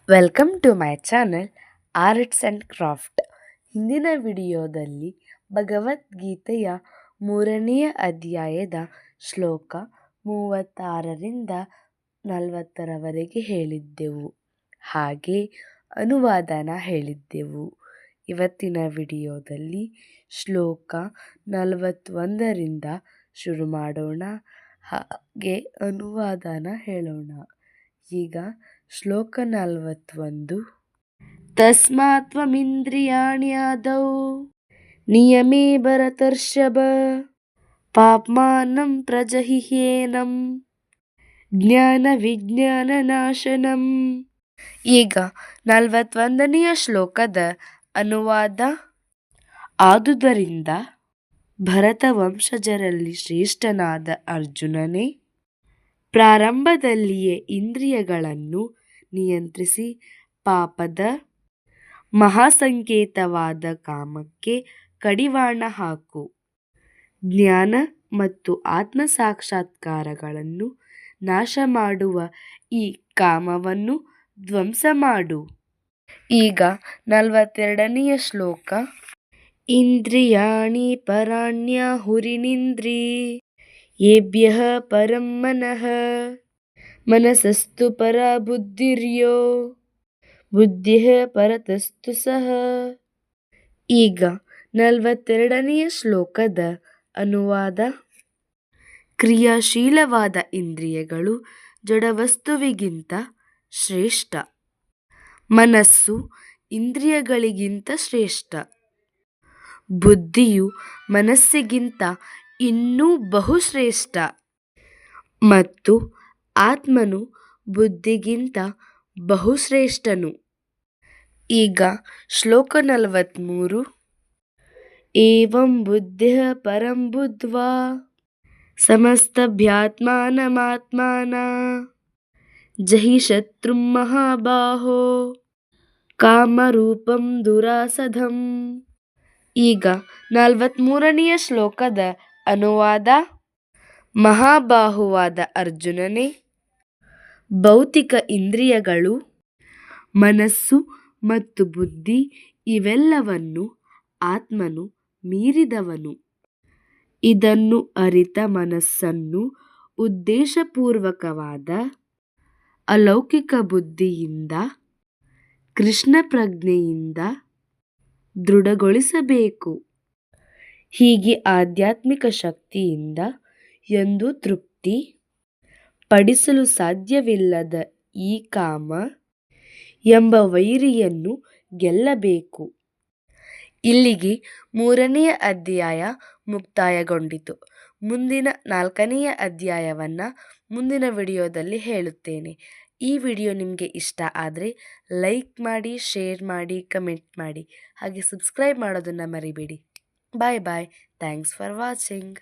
Welcome to my channel arts and craft. ಹಿಂದಿನ ವಿಡಿಯೋದಲ್ಲಿ ಭಗವದ್ಗೀತೆಯ 3ನೇ ಅಧ್ಯಾಯದ ಶ್ಲೋಕ 36ರಿಂದ 40ರವರೆಗೆ ಹೇಳಿದ್ದೆವು. ಹಾಗೆ ಅನುವಾದನ ಹೇಳಿದ್ದೆವು. ಇವತ್ತಿನ ವಿಡಿಯೋದಲ್ಲಿ ಶ್ಲೋಕ 41ರಿಂದ ಶುರು ಮಾಡೋಣ, ಹಾಗೆ ಅನುವಾದನ ಹೇಳೋಣ. ಈಗ ಶ್ಲೋಕ 41. ತಸ್ಮಾತ್ ತ್ವಮಿಂದ್ರಿಯಾಣ್ಯಾದೌ ನಿಯಮೇ ಭರತರ್ಷಭ ಪಾಪ್ಮಾನಂ ಪ್ರಜಹಿಹ್ಯೇನಂ ಜ್ಞಾನ ವಿಜ್ಞಾನ ನಾಶನಂ. ಈಗ 41ನೆಯ ಶ್ಲೋಕದ ಅನುವಾದ. ಆದುದರಿಂದ ಭರತ ವಂಶಜರಲ್ಲಿ ಶ್ರೇಷ್ಠನಾದ ಅರ್ಜುನನೇ, ಪ್ರಾರಂಭದಲ್ಲಿಯೇ ಇಂದ್ರಿಯಗಳನ್ನು ನಿಯಂತ್ರಿಸಿ ಪಾಪದ ಮಹಾಸಂಕೇತವಾದ ಕಾಮಕ್ಕೆ ಕಡಿವಾಣ ಹಾಕು. ಜ್ಞಾನ ಮತ್ತು ಆತ್ಮ ಸಾಕ್ಷಾತ್ಕಾರಗಳನ್ನು ನಾಶ ಮಾಡುವ ಈ ಕಾಮವನ್ನು ಧ್ವಂಸ ಮಾಡು. ಈಗ 42ನೆಯ ಶ್ಲೋಕ. ಇಂದ್ರಿಯಾಣಿ ಪರಾಣ್ಯಾಹುರಿನಿಂದ್ರಿಯೇಭ್ಯಃ ಪರಂ ಮನಃ ಮನಸಸ್ತು ಪರಾ ಬುದ್ಧಿರ್ಯೋ ಬುದ್ಧಿಃ ಪರತಸ್ತು ಸಹ. ಈಗ 42ನೆಯ ಶ್ಲೋಕದ ಅನುವಾದ. ಕ್ರಿಯಾಶೀಲವಾದ ಇಂದ್ರಿಯಗಳು ಜಡವಸ್ತುವಿಗಿಂತ ಶ್ರೇಷ್ಠ. ಮನಸ್ಸು ಇಂದ್ರಿಯಗಳಿಗಿಂತ ಶ್ರೇಷ್ಠ. ಬುದ್ಧಿಯು ಮನಸ್ಸಿಗಿಂತ ಇನ್ನೂ ಬಹುಶ್ರೇಷ್ಠ. ಮತ್ತು ಆತ್ಮನು ಬುದ್ಧಿಗಿಂತ ಬಹುಶ್ರೇಷ್ಠನು. ಈಗ ಶ್ಲೋಕ 43. ಏವಂ ಬುದ್ಧಿಃ ಪರಂ ಬುದ್ಧ್ವಾ ಸಮಸ್ತಭ್ಯಾತ್ಮಾನಮಾತ್ಮಾನ ಜಹಿ ಶತ್ರುಂ ಮಹಾಬಾಹೋ ಕಾಮರೂಪಂ ದುರಾಸದಂ. ಈಗ 43ನೆಯ ಶ್ಲೋಕದ ಅನುವಾದ. ಮಹಾಬಾಹುವಾದ ಅರ್ಜುನನೇ, ಭೌತಿಕ ಇಂದ್ರಿಯಗಳು, ಮನಸ್ಸು ಮತ್ತು ಬುದ್ಧಿ ಇವೆಲ್ಲವನ್ನು ಆತ್ಮನು ಮೀರಿದವನು. ಇದನ್ನು ಅರಿತ ಮನಸ್ಸನ್ನು ಉದ್ದೇಶಪೂರ್ವಕವಾದ ಅಲೌಕಿಕ ಬುದ್ಧಿಯಿಂದ ಕೃಷ್ಣ ಪ್ರಜ್ಞೆಯಿಂದ ದೃಢಗೊಳಿಸಬೇಕು. ಹೀಗೆ ಆಧ್ಯಾತ್ಮಿಕ ಶಕ್ತಿಯಿಂದ ಎಂದೂ ತೃಪ್ತಿ ಪಡಿಸಲು ಸಾಧ್ಯವಿಲ್ಲದ ಈ ಕಾಮ ಎಂಬ ವೈರಿಯನ್ನು ಗೆಲ್ಲಬೇಕು. ಇಲ್ಲಿಗೆ 3ನೇ ಅಧ್ಯಾಯ ಮುಕ್ತಾಯಗೊಂಡಿತು. ಮುಂದಿನ 4ನೆಯ ಅಧ್ಯಾಯವನ್ನು ಮುಂದಿನ ವಿಡಿಯೋದಲ್ಲಿ ಹೇಳುತ್ತೇನೆ. ಈ ವಿಡಿಯೋ ನಿಮಗೆ ಇಷ್ಟ ಆದರೆ ಲೈಕ್ ಮಾಡಿ, ಶೇರ್ ಮಾಡಿ, ಕಮೆಂಟ್ ಮಾಡಿ, ಹಾಗೆ ಸಬ್ಸ್ಕ್ರೈಬ್ ಮಾಡೋದನ್ನು ಮರಿಬೇಡಿ. Bye bye. Thanks for watching.